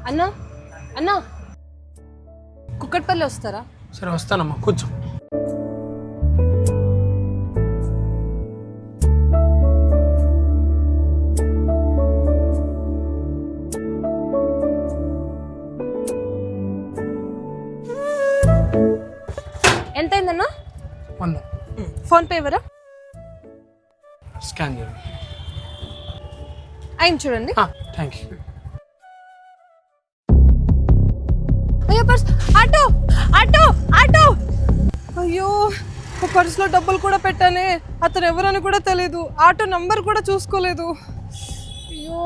అన్నా అన్నా కుక్కట్పల్లి వస్తారా? సరే వస్తానమ్మా, కూర్చో. ఎంత అయిందన్నా? 100. ఫోన్పే ఇవ్వరా? స్కాన్ చేయండి. అయింది చూడండి. Thank you. అయ్యో పర్స్! Auto auto auto! అయ్యో పర్స్లో డబ్బులు కూడా పెట్టానే, అతను ఎవరని కూడా తెలీదు, ఆటో నంబర్ కూడా చూసుకోలేదు. అయ్యో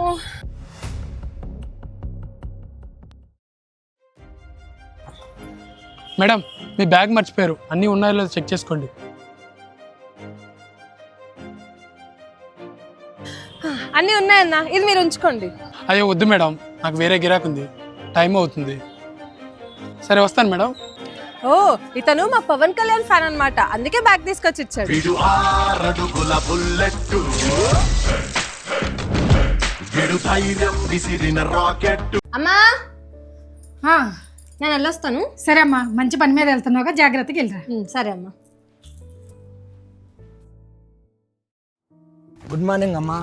మేడం, మీ బ్యాగ్ మర్చిపోయారు, అన్నీ ఉన్నాయో లేదో చెక్ చేసుకోండి. అన్నీ ఉన్నాయన్నా, ఇది మీరు ఉంచుకోండి. అయ్యో వద్దు మేడం, నాకు వేరే గిరాక్ ఉంది, టైం అవుతుంది. సరే వస్తాను మేడం. ఓ ఇతను మా పవన్ కళ్యాణ్ ఫ్యాన్ అన్నమాట, అందుకే బ్యాగ్ తీసుకొచ్చి ఇచ్చాడు. అమ్మా నేను వెళ్ళొస్తాను. సరే అమ్మా, మంచి పని మీద వెళ్తున్నావుగా, జాగ్రత్తగా వెళ్ళరా. సరే అమ్మా. గుడ్ మార్నింగ్ అమ్మా.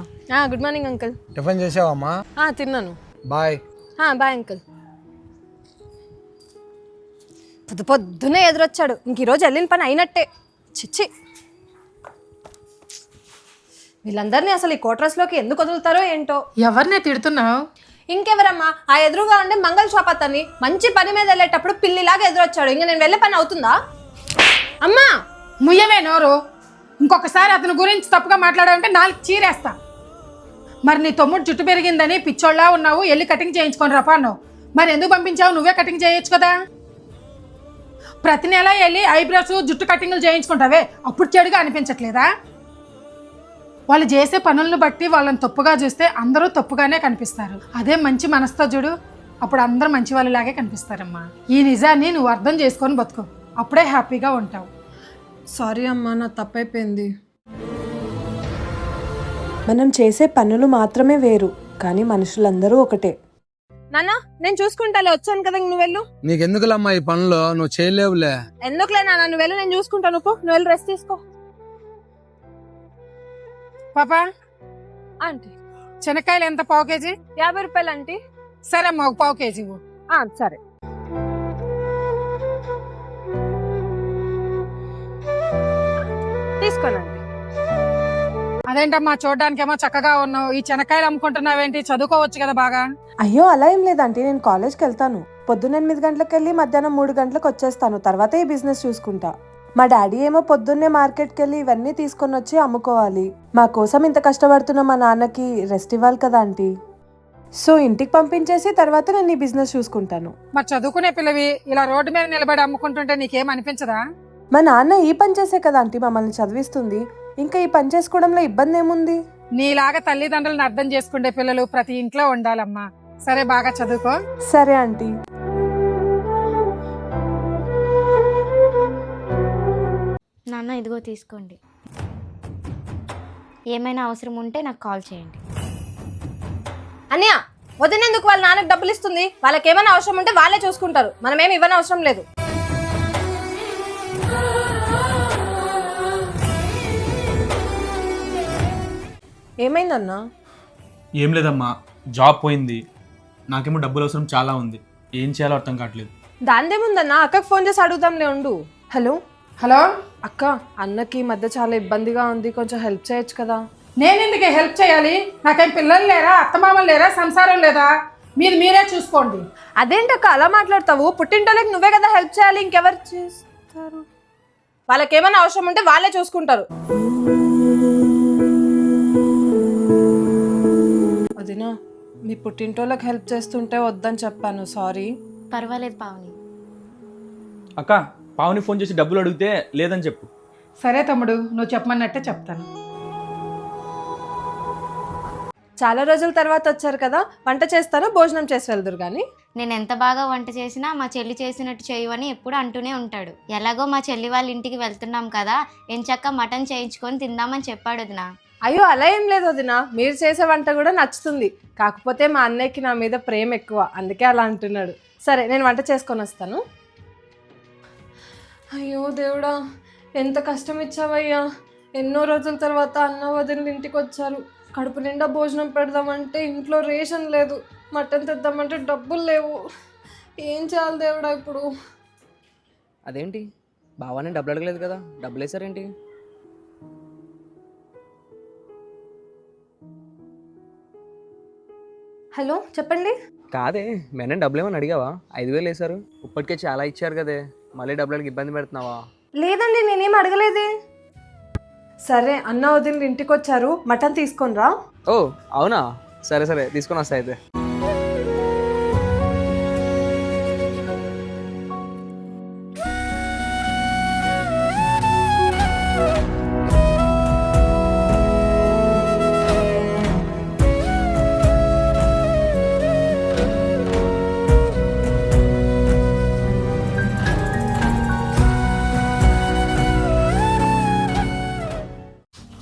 Good morning uncle. టిఫిన్ చేసావమ్మా? తిన్నాను. బాయ్. Bye uncle. పొద్దునే ఎదురొచ్చాడు, ఇంక ఈరోజు వెళ్ళిన పని అయినట్టే. చిచ్చి, వీళ్ళందరినీ అసలు ఈ కోట్రస్లోకి ఎందుకు వదులుతారో ఏంటో. ఎవరినే తిడుతున్నావు? ఇంకెవరమ్మా, ఆ ఎదురుగా ఉండే మంగళ షాప్ అతన్ని మంచి పని మీద వెళ్ళేటప్పుడు పిల్లిలాగా ఎదురొచ్చాడు. ఇంక నేను వెళ్ళే పని అవుతుందా? అమ్మా ముయ్యమే నోరు. ఇంకొకసారి అతని గురించి తప్పుగా మాట్లాడాలంటే నాలుగు చీరేస్తా. మరి నీ తమ్ముడు జుట్టు పెరిగిందని పిచ్చోళ్ళ ఉన్నావు, వెళ్ళి కటింగ్ చేయించుకొని రపా అన్నావు. మరి ఎందుకు పంపించావు? నువ్వే కటింగ్ చేయొచ్చు కదా. ప్రతి నెల వెళ్ళి ఐబ్రోస్ జుట్టు కటింగ్లు చేయించుకుంటావే, అప్పుడు చెడుగా అనిపించట్లేదా? వాళ్ళు చేసే పనులను బట్టి వాళ్ళని తప్పుగా చూస్తే అందరూ తప్పుగానే కనిపిస్తారు. అదే మంచి మనసుతో చూడు, అప్పుడు అందరూ మంచి వాళ్ళలాగే కనిపిస్తారమ్మా. ఈ నిజాన్ని నువ్వు అర్థం చేసుకొని బతుకో, అప్పుడే హ్యాపీగా ఉంటావు. సారీ అమ్మా, నా తప్పైపోయింది. మనం చేసే పనులు మాత్రమే వేరు, కానీ మనుషులందరూ ఒకటే. నాన్న నేను చూసుకుంటాలే, వచ్చాను కదా, నువ్వు వెళ్ళు. నీకెందుకులమ్మా ఈ పనులు, నువ్వు చేయలేవులే. ఎందుకులే నాన్న, నువ్వు వెళ్ళు, నేను చూసుకుంటాను. నువ్వు వెళ్ళి రెస్ట్ తీసుకో. పాపా ఆంటీ శనక్కాయలు ఎంత? పావు కేజీ? 50 రూపాయలు ఆంటీ. సరే అమ్మా, ఒక పావు కేజీ ఇవ్వు. సరే. తీసుకోనండి. అదేంటమ్మా చూడడానికేమో చక్కగా ఉన్నావు, ఈ శనక్కాయలు అమ్ముకుంటున్నావేంటి? చదువుకోవచ్చు కదా బాగా. అయ్యో అలా ఏం లేదంటే, నేను కాలేజ్కి వెళ్తాను. పొద్దున్న 8 గంటలకు వెళ్ళి మధ్యాహ్నం 3 గంటలకు వచ్చేస్తాను. తర్వాత ఈ బిజినెస్ చూసుకుంటా. మా డాడీ ఏమో పొద్దున్నే మార్కెట్కి వెళ్ళి ఇవన్నీ తీసుకొని వచ్చి అమ్ముకోవాలి. మా కోసం ఇంత కష్టపడుతున్న మా నాన్నకి రెస్ట్ ఇవ్వాలి కదా ఆంటీ. సో ఇంటికి పంపించేసి తర్వాత నేను ఈ బిజినెస్ చూసుకుంటాను. మరి చదువుకునే పిల్లవి ఇలా రోడ్డు మీద నిలబడి అమ్ముకుంటుంటే నీకేం అనిపించదా? మా నాన్న ఈ పని చేసే కదా ఆంటీ మమ్మల్ని చదివిస్తుంది. ఇంకా ఈ పని చేసుకోవడంలో ఇబ్బంది ఏముంది? నీలాగా తల్లిదండ్రులను అర్థం చేసుకునే పిల్లలు ప్రతి ఇంట్లో ఉండాలమ్మా. సరే బాగా చదువుకో. సరే ఆంటీ. నాన్న ఇదిగో తీసుకోండి, ఏమైనా అవసరం ఉంటే నాకు కాల్ చేయండి. అన్నయ్య వదినేందుకు వాళ్ళ నాన్నకు డబ్బులు ఇస్తుంది? వాళ్ళకి ఏమైనా అవసరం ఉంటే వాళ్ళే చూసుకుంటారు, మనమేమి ఇవ్వని అవసరం లేదు. ఏమైందన్నా? ఏం లేదమ్మా, జాబ్ పోయింది, నాకేమో డబ్బులు అవసరం చాలా ఉంది, ఏం చేయాలో అర్థం కావట్లేదు. దాందేముందన్నా, అక్కకు ఫోన్ చేసి అడుగుదాంలే, ఉండు. హలో హలో అక్క, అన్నకి ఈ మధ్య చాలా ఇబ్బందిగా ఉంది, కొంచెం హెల్ప్ చేయొచ్చు కదా? నేనెందుకు హెల్ప్ చేయాలి? నాకేం పిల్లలు లేరా, అత్తమామలు లేరా, సంసారం లేదా? మీరే చూసుకోండి. అదేంటక్క అలా మాట్లాడతావు? పుట్టింటోళ్ళకి నువ్వే కదా హెల్ప్ చేయాలి, ఇంకెవరు చేస్తారు? వాళ్ళకి ఏమైనా అవసరం ఉంటే వాళ్ళే చూసుకుంటారు. వదినా, మీ పుట్టింటోళ్ళకి హెల్ప్ చేస్తుంటే వద్దని చెప్పాను, సారీ. పర్వాలేదు పావని. అక్క, పావుని ఫోన్ చేసి డబ్బులు అడిగితే లేదని చెప్పు. సరే తమ్ముడు, నువ్వు చెప్పమన్నట్టే చెప్తాను. చాలా రోజుల తర్వాత వచ్చారు కదా, వంట చేస్తాను, భోజనం చేసి వెళ్దురు కానీ. నేను ఎంత బాగా వంట చేసినా మా చెల్లి చేసినట్టు చేయవని ఎప్పుడు అంటూనే ఉంటాడు. ఎలాగో మా చెల్లి వాళ్ళ ఇంటికి వెళ్తున్నాం కదా, ఎంచక్క మటన్ చేయించుకొని తిందామని చెప్పాడు వదినా. అయ్యో అలా ఏం లేదు వదిన, మీరు చేసే వంట కూడా నచ్చుతుంది. కాకపోతే మా అన్నయ్యకి నా మీద ప్రేమ ఎక్కువ, అందుకే అలా అంటున్నాడు. సరే నేను వంట చేసుకొని వస్తాను. అయ్యో దేవుడా, ఎంత కష్టం ఇచ్చావయ్యా. ఎన్నో రోజుల తర్వాత అన్న వదిన ఇంటికి వచ్చారు. కడుపు నిండా భోజనం పెడదామంటే ఇంట్లో రేషన్ లేదు, మటన్ తెద్దామంటే డబ్బులు లేవు. ఏం చేయాలి దేవుడా ఇప్పుడు? అదేంటి బావానే డబ్బులు అడగలేదు కదా, డబ్బులు వేసారేంటి? హలో చెప్పండి. కాదే మేనే డబ్బులు ఏమని అడిగావా? 5,000 వేశారు, ఇప్పటికే చాలా ఇచ్చారు కదే, మళ్ళీ డబ్బులకి ఇబ్బంది పెడుతున్నావా? లేదండి, నేనేం అడగలేదే. సరే అన్న వదిన ఇంటికి వచ్చారు, మటన్ తీసుకొని రా. ఓ అవునా, సరే సరే తీసుకొని వస్తా అయితే.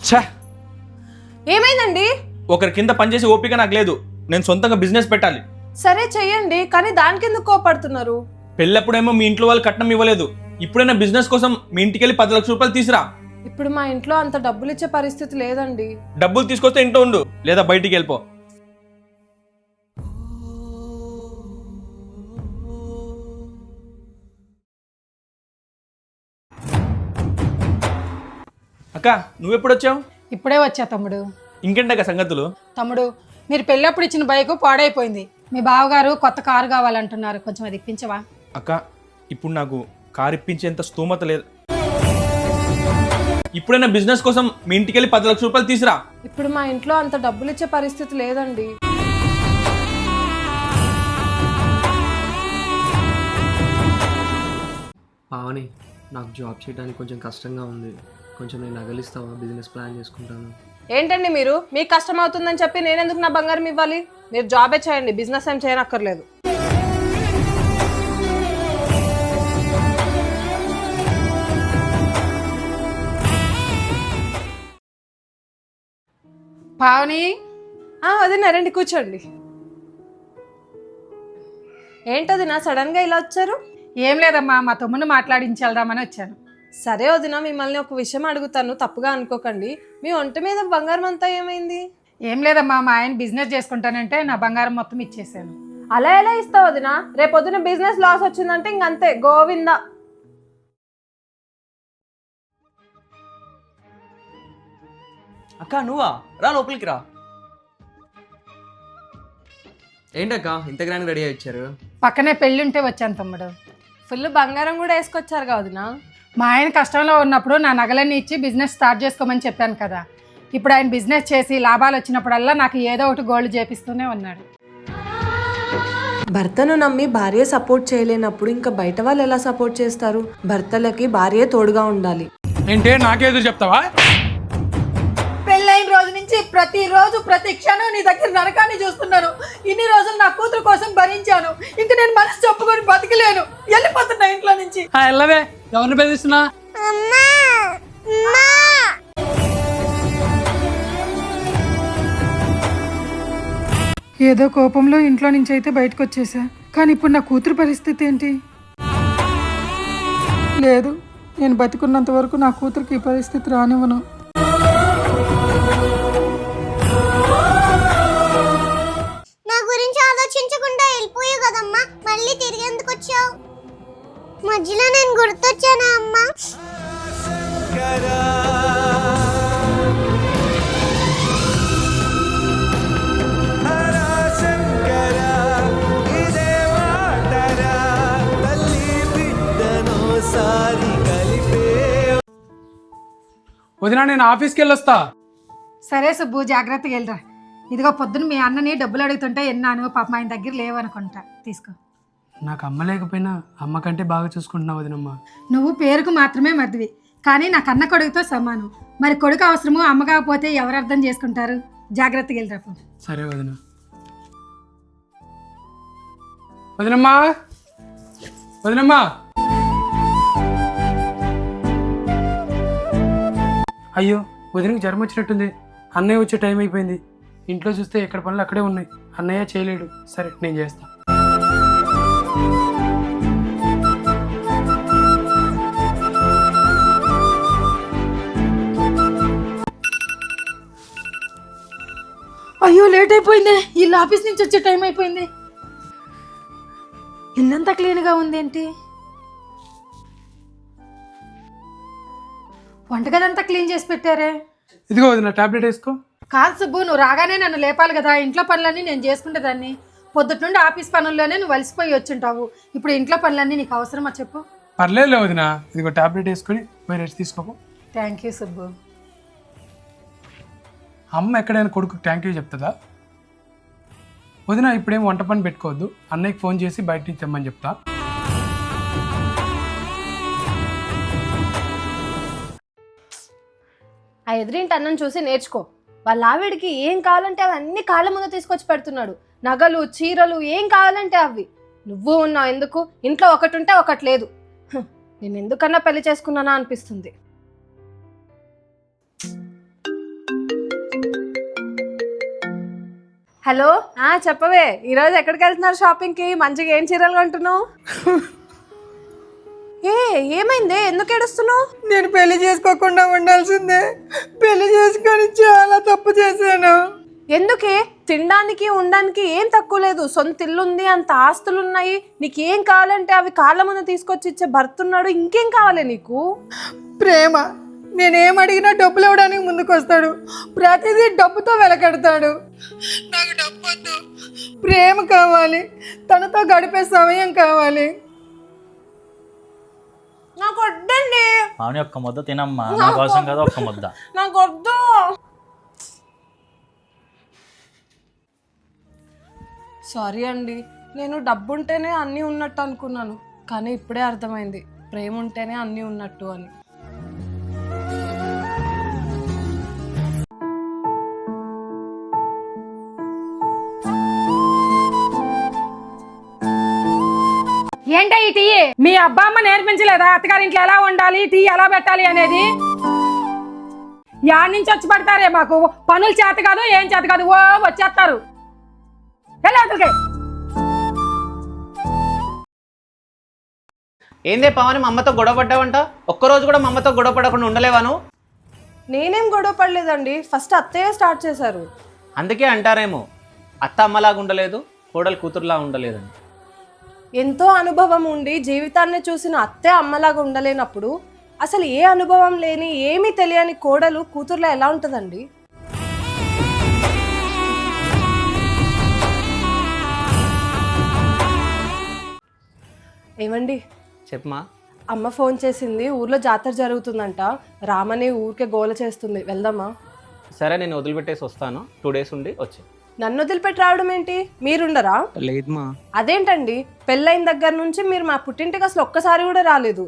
ఛా, ఏమైందండి? ఒకరి కింద పనిచేసే ఓపిక నాకు లేదు. నేను సొంతంగా బిజినెస్ పెట్టాలి. సరే చెయ్యండి, కానీ దానికి ఎందుకు కోపడుతున్నారు? పెళ్ళప్పుడేమో మీ ఇంట్లో వాళ్ళు కట్నం ఇవ్వలేదు, ఇప్పుడైనా బిజినెస్ కోసం మీ ఇంటికి వెళ్ళి 10 లక్షల రూపాయలు తీసురా. ఇప్పుడు మా ఇంట్లో అంత డబ్బులు ఇచ్చే పరిస్థితి లేదండి. డబ్బులు తీసుకొస్తే ఇంట్లో ఉండు, లేదా బయటికి వెళ్ళిపో. అక్క నువ్వెప్పుడు వచ్చావు? ఇప్పుడే వచ్చా తమ్ముడు. ఇంకేంటక్క సంగతులు? తమ్ముడు, మీరు పెళ్ళప్పుడు ఇచ్చిన బైక్ పాడైపోయింది. మీ బావగారు కొత్త కారు కావాలంటున్నారు, కొంచెం అది ఇప్పించవా? అక్క ఇప్పుడు నాకు కారు ఇప్పించేంత స్తోమత లేదు. ఇప్పుడైనా బిజినెస్ కోసం మీ ఇంటికి వెళ్ళి 10 లక్షల రూపాయలు తీసురా. ఇప్పుడు మా ఇంట్లో అంత డబ్బులు ఇచ్చే పరిస్థితి లేదండి. పావని, నాకు జాబ్ చేయడానికి కొంచెం కష్టంగా ఉంది, కొంచెం నేను నగలిస్తావా? బిజినెస్ ప్లాన్ చేసుకుంటాను. ఏంటండి మీరు? మీకు కష్టం అవుతుందని చెప్పి నేనెందుకు నా బంగారం ఇవ్వాలి? మీరు జాబే చేయండి, బిజినెస్ ఏం చేయనక్కర్లేదు. పావని, వదిన రండి కూర్చోండి. ఏంటది నా సడన్ గా ఇలా వచ్చారు? ఏం లేదమ్మా, మా తమ్ముడిని మాట్లాడించాలని వచ్చాను. సరే వదిన, మిమ్మల్ని ఒక విషయం అడుగుతాను, తప్పుగా అనుకోకండి. మీ ఒంటి మీద బంగారం అంతా ఏమైంది? ఏం లేదమ్మా, మా ఆయన బిజినెస్ చేసుకుంటానంటే నా బంగారం మొత్తం ఇచ్చేసాను. అలా ఎలా ఇస్తావు వదిన? రేపొద్దున బిజినెస్ లాస్ వచ్చిందంటే ఇంకంతే, గోవిందా. అక్క నువ్వా? రా లోపలికి రా. ఏంటక్క ఇంత గ్రాండ్ రెడీ అయ్యి వచ్చారు? పక్కనే పెళ్ళుంటే వచ్చాను తమ్ముడు. ఫుల్ బంగారం కూడా వేసుకొచ్చారు కదా వదిన. మా ఆయన కష్టంలో ఉన్నప్పుడు నా నగలన్నీ ఇచ్చి బిజినెస్ స్టార్ట్ చేసుకోమని చెప్పాను కదా. ఇప్పుడు ఆయన బిజినెస్ చేసి లాభాలు వచ్చినప్పుడల్లా నాకు ఏదో ఒకటి గోల్డ్ చేపిస్తూనే ఉన్నాడు. భర్తను నమ్మి భార్య సపోర్ట్ చేయలేనప్పుడు ఇంకా బయట వాళ్ళు ఎలా సపోర్ట్ చేస్తారు? భర్తలకి భార్య తోడుగా ఉండాలి. ఏంటే నాకేదో చెప్తావా? పెళ్ళైన రోజు నుంచి ప్రతిరోజు ప్రతి క్షణం నీ దగ్గర నరకాన్ని చూస్తున్నాను. ఇన్ని రోజులు నా కూతురు కోసం భరించాను, ఇంక నేను మనసు చెప్పుకొని బతికలేను. వెళ్ళిపోతున్నా ఇంట్లో నుంచి. వెళ్ళవే, ఎవరిని బెదిరిస్తున్నా? ఏదో కోపంలో ఇంట్లో నుంచి అయితే బయటకు వచ్చేసా, కానీ ఇప్పుడు నా కూతురు పరిస్థితి ఏంటి? లేదు, నేను బతికున్నంత వరకు నా కూతురికి ఈ పరిస్థితి రానివ్వను. నా గురించి ఆలోచించకుండా వెళ్ళిపోయావు కదమ్మా, మళ్ళీ తిరిగి ఎందుకు వచ్చావు? మధ్యలో నేను గుర్తొచ్చానా అమ్మా? వదినా నేను ఆఫీస్కి వెళ్ళొస్తా. సరే సుబ్బు, జాగ్రత్తగా వెళ్ళరా. ఇదిగో పొద్దున్న మీ అన్నని డబ్బులు అడుగుతుంటే విన్నాను, పాప ఆయన దగ్గర లేవనుకుంటా, తీసుకో. నాకు అమ్మ లేకపోయినా అమ్మ కంటే బాగా చూసుకుంటున్నావు వదినమ్మ. నువ్వు పేరుకు మాత్రమే మరిదివి, కానీ నా కన్న కొడుకుతో సమానం. మరి కొడుకు అవసరము, అమ్మ కాకపోతే ఎవరు అర్థం చేసుకుంటారు? జాగ్రత్తగా వెళ్ళరా. సరే వదిన. వదినమ్మా, వదినమ్మా. అయ్యో వదినకి జ్వరం వచ్చినట్టుంది, అన్నయ్య వచ్చే టైం అయిపోయింది. ఇంట్లో చూస్తే ఎక్కడ పనులు అక్కడే ఉన్నాయి. అన్నయ్య చేయలేడు. సరే నేను చేస్తా. అయ్యో లేట్ అయిపోయింది, వీళ్ళ ఆఫీస్ నుంచి వచ్చే టైం అయిపోయింది. ఇల్లంతా క్లీన్గా ఉంది ఏంటి? వంటగదంతా క్లీన్ చేసి పెట్టారే. ఇదిగో వదిన టాబ్లెట్ వేసుకో. కాదు సుబ్బు, నువ్వు రాగానే నన్ను లేపాలి కదా. ఇంట్లో పనులన్నీ నేను చేసుకుంటేదాన్ని. పొద్దుట నుండి ఆఫీస్ పనుల్లోనే నువ్వు వలసిపోయి వచ్చుంటావు. ఇప్పుడు ఇంట్లో పనులన్నీ నీకు అవసరమా చెప్పు? పర్లేదులే వదిన, ఇదిగో టాబ్లెట్ వేసుకొని పోయి రెస్ట్ తీసుకోపో. Thank you Subbu. అమ్మ ఎక్కడైనా కొడుకు థ్యాంక్ యూ చెప్తుందా? వదిన ఇప్పుడేం వంట పని పెట్టుకోవద్దు. అన్నయ్యకి ఫోన్ చేసి బయట నుంచి తెమ్మని చెప్తా. ఆ ఎదురింటి అన్నం చూసి నేర్చుకో. వాళ్ళ ఆవిడికి ఏం కావాలంటే అవి అన్ని కాళ్ళ ముందు తీసుకొచ్చి పెడుతున్నాడు. నగలు, చీరలు ఏం కావాలంటే అవి. నువ్వు ఉన్నావు ఎందుకు? ఇంట్లో ఒకటి ఉంటే ఒకటి లేదు. నేను ఎందుకన్నా పెళ్లి చేసుకున్నానా అనిపిస్తుంది. హలో, చెప్పవే, ఈరోజు ఎక్కడికి వెళ్తున్నారు షాపింగ్కి? మంచిగా ఏం చీరలు కొంటున్నావు? ఏమైందే, ఎందుకు ఏడుస్తున్నావు? నేను పెళ్లి చేసుకోకుండా ఉండాల్సిందే. పెళ్లి చేసుకొని చాలా తప్పు చేశాను. ఎందుకే? తినడానికి ఉండడానికి ఏం తక్కువ లేదు. సొంత ఇల్లుంది, అంత ఆస్తులు ఉన్నాయి. నీకు ఏం కావాలంటే అవి కాళ్ళ ముందు తీసుకొచ్చి ఇచ్చే భర్త ఉన్నాడు. ఇంకేం కావాలి నీకు? ప్రేమ. నేనేం అడిగినా డబ్బులు ఇవ్వడానికి ముందుకు వస్తాడు. ప్రతిదీ డబ్బుతో వెలకడతాడు. నాకు డబ్బు వద్దు, ప్రేమ కావాలి. తనతో గడిపే సమయం కావాలి. నాకు వద్దండి. అవును, ఒక్క ముద్ద తినమ్మా, నా కోసం కదా ఒక్క ముద్ద. నాకు వద్దు. సారీ అండి, నేను డబ్బు ఉంటేనే అన్నీ ఉన్నట్టు అనుకున్నాను. కానీ ఇప్పుడే అర్థమైంది ప్రేమ ఉంటేనే అన్నీ ఉన్నట్టు అని. ఏంటో ఈ టీ? మీ అబ్బా అమ్మ నేర్పించలేదా అత్తగారింట్లో ఎలా ఉండాలి, టీ ఎలా పెట్టాలి అనేది? యాడ్ నుంచి వచ్చి పడతారే, మాకు పనులు చేత కాదు, ఏం చేత కాదు, ఓ వచ్చేస్తారు. ఏందే పవన్, మా అమ్మతో గొడవ పడ్డావంట? ఒక్కరోజు కూడా మా అమ్మతో గొడవ పడకుండా ఉండలేవాను? నేనేం గొడవ పడలేదండి, ఫస్ట్ అత్తయ్య స్టార్ట్ చేశారు. అందుకే అంటారేమో అత్త అమ్మలాగా ఉండలేదు, కోడలు కూతురులా ఉండలేదని. ఎంతో అనుభవం ఉండి జీవితాన్ని చూసిన అత్తే అమ్మలాగా ఉండలేనప్పుడు అసలు ఏ అనుభవం లేని, ఏమీ తెలియని కోడలు కూతురులా ఎలా ఉంటుందండి? ఏమండి? చెప్పమా. అమ్మ ఫోన్ చేసింది, ఊర్లో జాతర జరుగుతుందంట, రామని ఊరికే గోల చేస్తుంది, వెళ్దామా? సరే, నేను వదిలిపెట్టేసి వస్తాను. 2 days ఉండి వచ్చి. నన్ను వదిలిపెట్టి రావడం ఏంటి? మీరుండరా? లేదమ్మా. అదేంటండి, పెళ్ళైన దగ్గర నుంచి మీరు మా పుట్టింటికి అసలు ఒక్కసారి కూడా రాలేదు.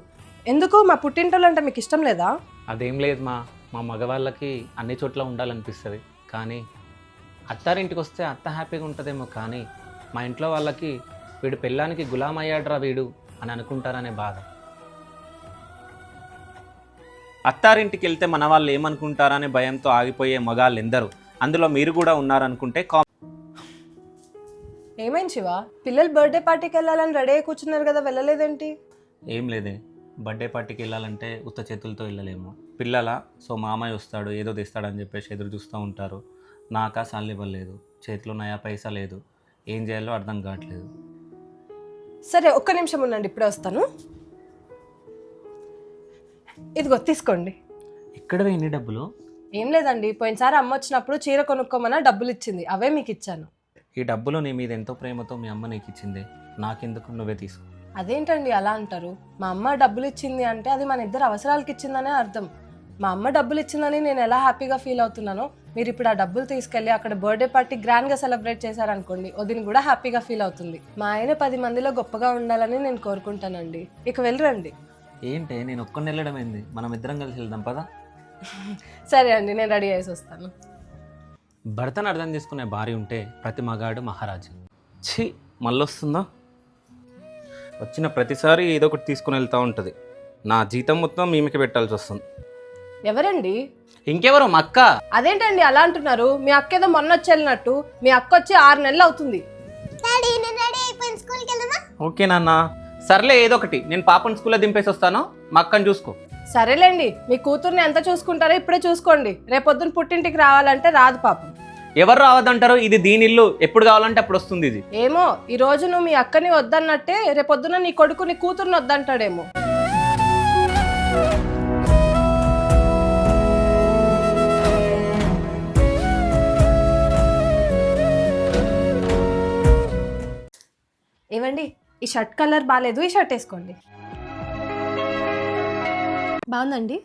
ఎందుకు? మా పుట్టింటోళ్ళు అంటే మీకు ఇష్టం లేదా? అదేం లేదమ్మా, మా మగవాళ్ళకి అన్ని చోట్ల ఉండాలనిపిస్తుంది. కానీ అత్తారింటికి వస్తే అత్త హ్యాపీగా ఉంటుందేమో, కానీ మా ఇంట్లో వాళ్ళకి వీడు పెళ్ళానికి గులాం అయ్యాడ్రా వీడు అని అనుకుంటారనే బాధ. అత్తారింటికి వెళ్తే మన వాళ్ళు ఏమనుకుంటారనే భయంతో ఆగిపోయే మగాళ్ళు ఎందరూ. అందులో మీరు కూడా ఉన్నారనుకుంటే ఏమైంది శివ? పిల్లలు బర్త్డే పార్టీకి వెళ్ళాలని రెడీ అయి కూర్చున్నారు కదా, వెళ్ళలేదేంటి? ఏం లేదే, బర్త్డే పార్టీకి వెళ్ళాలంటే ఉత్త చేతులతో వెళ్ళలేము. పిల్లల మామయ్య వస్తాడు ఏదో తెస్తాడని చెప్పేసి ఎదురు చూస్తూ ఉంటారు. నాకా సాలివ్వలేదు, చేతిలో నయా పైసా లేదు, ఏం చేయాలో అర్థం కావట్లేదు. సరే, ఒక్క నిమిషం ఉండండి, ఇప్పుడే వస్తాను. ఇదిగో తీసుకోండి. ఎక్కడ ఎన్ని డబ్బులు? ఏం లేదండి, పోయినసారి అమ్మ వచ్చినప్పుడు చీర కొనుక్కోమన్నా డబ్బులు ఇచ్చింది, అవే మీకు ఇచ్చాను. ఈ డబ్బులు నీ మీద ఎంతో ప్రేమతో మీ అమ్మ నీకు ఇచ్చింది, నాకెందుకు, నువ్వే తీసుకో. అదేంటండి అలా అంటారు? మా అమ్మ డబ్బులు ఇచ్చింది అంటే అది మన ఇద్దరు అవసరాలకి ఇచ్చిందనే అర్థం. మా అమ్మ డబ్బులు ఇచ్చిందని నేను ఎలా హ్యాపీగా ఫీల్ అవుతున్నానో, మీరు ఇప్పుడు ఆ డబ్బులు తీసుకెళ్ళి అక్కడ బర్త్డే పార్టీ గ్రాండ్గా సెలబ్రేట్ చేశారనుకోండి, వదిన కూడా హ్యాపీగా ఫీల్ అవుతుంది. మా ఆయన 10 మందిలో గొప్పగా ఉండాలని నేను కోరుకుంటానండి. ఇక వెళ్ళరండి. ఏంటే నేను ఒక్కడిని వెళ్ళడం ఏంది, మనం ఇద్దరం కలిసి వెళ్దాం పదా. సరే అండి, నేను రెడీ చేసి వస్తాను. భర్తను అర్థం చేసుకునే భార్య ఉంటే ప్రతి మగాడు మహారాజు. ఛీ, మళ్ళొస్తుందా? వచ్చిన ప్రతిసారి ఏదో ఒకటి తీసుకుని వెళ్తూ ఉంటుంది. నా జీతం మొత్తం ఈమెకి పెట్టాల్సి వస్తుంది. ఎవరండి? ఇంకెవరు? మా అక్క. అదేంటండి అలా అంటున్నారు? మీ అక్క ఏదో మొన్న వచ్చి వెళ్ళినట్టు. మీ అక్క వచ్చి 6 నెలలు అవుతుంది. డాడీ నేను రెడీ అయిపోయిన స్కూల్కి వెళ్దామా? ఓకే నాన్న, సర్లే ఏదో ఒకటి. నేను పాపని స్కూల్లో దింపేసి వస్తాను, మా అక్కని చూసుకో. సరేలేండి, మీ కూతుర్ని ఎంత చూసుకుంటారో ఇప్పుడే చూసుకోండి. రేపొద్దున పుట్టింటికి రావాలంటే రాదు పాపం. ఎవరు రావద్దంటారు? ఇది దీని ఇల్లు, ఎప్పుడు కావాలంటే అప్పుడు వస్తుంది ఇది. ఏమో ఈ రోజు నువ్వు మీ అక్కని వద్దన్నట్టే రేపొద్దున నీ కొడుకు నీ కూతుర్ని వద్దంటాడేమో. ఏవండి, ఈ షర్ట్ కలర్ బాగాలేదు, ఈ షర్ట్ వేసుకోండి. బాగుందండి.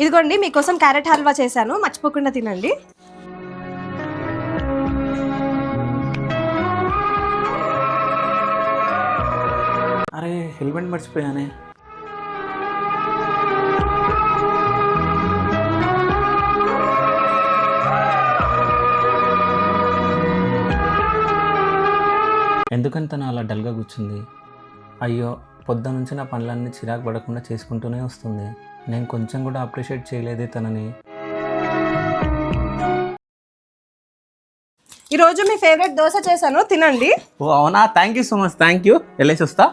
ఇదిగోండి మీకోసం క్యారెట్ హల్వా చేశాను, మర్చిపోకుండా తినండి. అరే హెల్మెట్ మర్చిపోయానే. ఎందుకని తను అలా డల్గా కూర్చుంది? అయ్యో, పొద్దు నుంచి నా పనులన్నీ చిరాకు పడకుండా చేసుకుంటూనే వస్తుంది. నేను కొంచెం కూడా అప్రిషియేట్ చేయలేదే తనని. ఈరోజు మీ ఫేవరెట్ దోశ చేశాను, తినండి. ఓ అవునా, thank you so much. Thank you. వెళ్ళేసి వస్తా.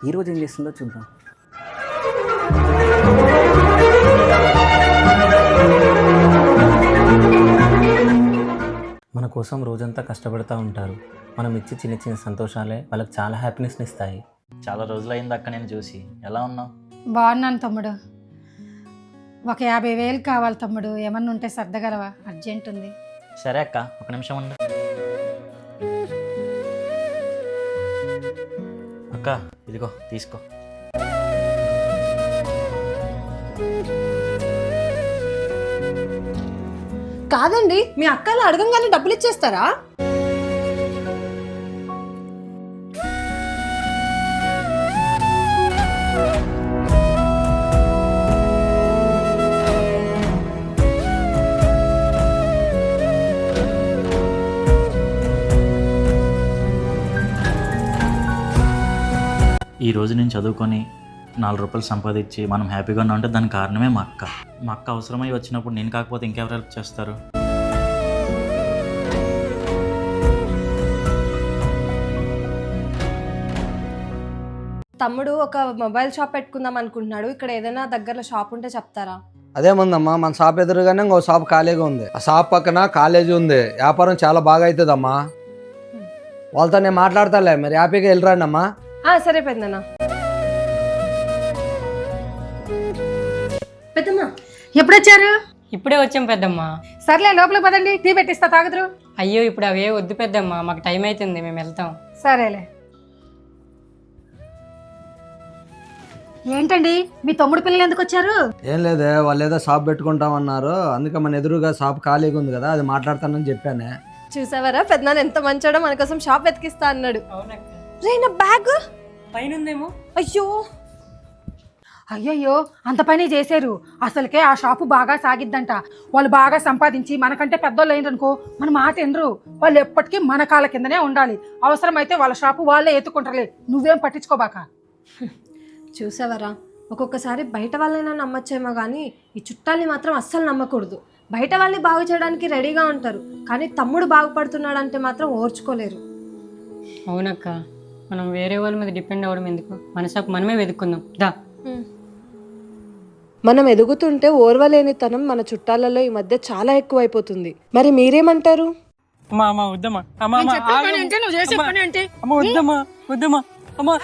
ఈరోజు ఏం చేస్తుందో చూద్దాం. మన కోసం రోజంతా కష్టపడుతూ ఉంటారు. మనం ఇచ్చే చిన్న చిన్న సంతోషాలే వాళ్ళకి చాలా హ్యాపీనెస్ని ఇస్తాయి. చాలా రోజులైంది అక్క నేను చూసి. ఎలా ఉన్నావు? బాగున్నాను తమ్ముడు. ఒక 50,000 కావాలి తమ్ముడు, ఏమన్నా ఉంటే సర్దగలవా? అర్జెంట్ ఉంది. సరే అక్క, ఒక నిమిషం ఉండు. అక్క ఇదిగో తీసుకో. కాదండి, మీ అక్కలు అడగంగానే డబ్బులు ఇచ్చేస్తారా? ఈ రోజు నేను చదువుకొని 4 రూపాయలు సంపాదించి మనం హ్యాపీగా ఉన్నా ఉంటే దానికి కారణమే మా అక్క. మా అక్క అవసరమై వచ్చినప్పుడు నేను కాకపోతే ఇంకెవరు హెల్ప్ చేస్తారు? తమ్ముడు ఒక మొబైల్ షాప్ పెట్టుకుందాం అనుకుంటున్నాడు. ఇక్కడ ఏదైనా దగ్గరలో షాప్ ఉంటే చెప్తారా? అదేముందమ్మా, మన షాప్ ఎదురుగానే ఇంకో షాప్ ఖాళీగా ఉంది. ఆ షాప్ పక్కన కాలేజీ ఉంది. వ్యాపారం చాలా బాగా అవుతుందమ్మా. వాళ్ళతో నేను మాట్లాడతాలే, మీరు హ్యాపీగా వెళ్ళరండి అమ్మా. సరే పెద్దనా. పెద్దమ్మా ఎప్పుడొచ్చారు? ఇప్పుడే వచ్చాం పెద్దమ్మ. సర్లే లోపలికి పదండి, టీ పెట్టిస్తా, తాగుదురు. అయ్యో ఇప్పుడు అవే వద్దు పెద్దమ్మ, మాకు టైం అవుతుంది, మేము వెళ్తాం. సరేలే. ఏంటండి మీ తమ్ముడు పిల్లలు ఎందుకు వచ్చారు? ఏం లేదే, వాళ్ళు ఏదో షాప్ పెట్టుకుంటామన్నారు. అందుకే మన ఎదురుగా షాప్ ఖాళీగా ఉంది కదా, అది మాట్లాడతానని చెప్పానే. చూసావరా పెద్దనాన్న ఎంత మంచోడో, మన కోసం షాప్ వెతికిస్తా అన్నాడు. రే నా బ్యాగ్ పైన ఉందేమో. అయ్యో అయ్యయ్యో, అంత పని చేశారు. అసలుకే ఆ షాపు బాగా సాగిద్దంట. వాళ్ళు బాగా సంపాదించి మనకంటే పెద్దోళ్ళు అయిందనుకో, మన మాట ఎనరు. వాళ్ళు ఎప్పటికీ మన కాళ్ళ కిందనే ఉండాలి. అవసరమైతే వాళ్ళ షాపు వాళ్ళే ఎత్తుకుంటారులే, నువ్వేం పట్టించుకోబాక. చూసావరా, ఒక్కొక్కసారి బయట వాళ్ళైనా నమ్మచ్చేమో కానీ ఈ చుట్టాలని మాత్రం అస్సలు నమ్మకూడదు. బయట వాళ్ళని బాగు చేయడానికి రెడీగా ఉంటారు, కానీ తమ్ముడు బాగుపడుతున్నాడంటే మాత్రం ఓర్చుకోలేరు. అవునక్క, మనం వేరే వాళ్ళ మీద డిపెండ్ అవ్వడం ఎందుకు? మన షాప్ మనమే వెతుక్కుందాం దా. మనం ఎదుగుతుంటే ఓర్వలేనితనం మన చుట్టాలలో ఈ మధ్య చాలా ఎక్కువైపోతుంది. మరి మీరేమంటారు? అమ్మా అమ్మా వద్దమ్మా, అమ్మా అమ్మా నువ్వు చేసే పని ఏంటి? అమ్మ వద్దమ్మా వద్దమ్మా అమ్మా.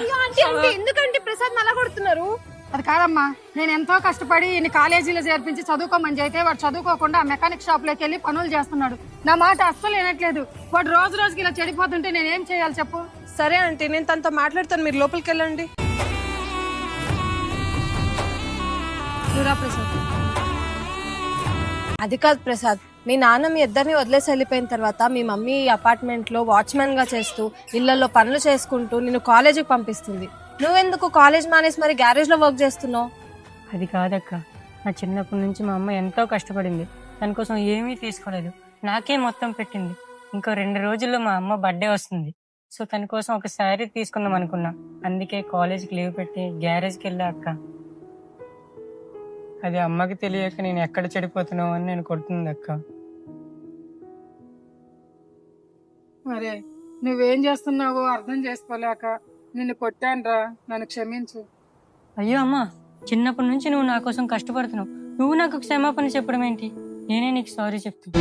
ఎందుకంటే ప్రసాద్ అలా కొడుతున్నారు? అది కాదమ్మా, నేను ఎంతో కష్టపడి ఇన్ని కాలేజీలో చేర్పించి చదువుకోమని చెప్తే వాడు చదువుకోకుండా మెకానిక్ షాప్లోకి వెళ్ళి పనులు చేస్తున్నాడు. నా మాట అస్సలు వినట్లేదు. వాడు రోజు రోజుకి ఇలా చెడిపోతుంటే నేనేం చేయాలి చెప్పు? సరే ఆంటీ, నేను తనతో మాట్లాడతాను, మీరు లోపలికి వెళ్ళండి. ప్రసాద్, అది కాదు ప్రసాద్, మీ నాన్న మీ ఇద్దరిని వదిలేసి వెళ్ళిపోయిన తర్వాత మీ మమ్మీ ఈ అపార్ట్మెంట్లో వాచ్మెన్గా చేస్తూ ఇళ్లలో పనులు చేసుకుంటూ నిన్ను కాలేజీకి పంపిస్తుంది. నువ్వెందుకు కాలేజ్ మానేసి మరి గ్యారేజ్లో వర్క్ చేస్తున్నావు? అది కాదక్క, నా చిన్నప్పటి నుంచి మా అమ్మ ఎంతో కష్టపడింది. దానికోసం ఏమీ తీసుకోలేదు, నాకే మొత్తం పెట్టింది. ఇంకో 2 రోజుల్లో మా అమ్మ బర్త్డే వస్తుంది. సో తన కోసం ఒక శారీ తీసుకుందాం అనుకున్నా. అందుకే కాలేజ్కి లీవ్ పెట్టి గ్యారేజ్కి వెళ్ళా అక్క. అది అమ్మకి తెలియక నేను ఎక్కడ చెడిపోతున్నావు అని నేను కొడుతుంది అక్క. మరే నువ్వేం చేస్తున్నావో అర్థం చేసుకోలేక నిన్ను కొట్టానురా, నన్ను క్షమించు. అయ్యో అమ్మ, చిన్నప్పటి నుంచి నువ్వు నా కోసం కష్టపడుతున్నావు, నువ్వు నాకు క్షమాపణ చెప్పడం ఏంటి? నేనే నీకు సారీ చెప్తున్నా.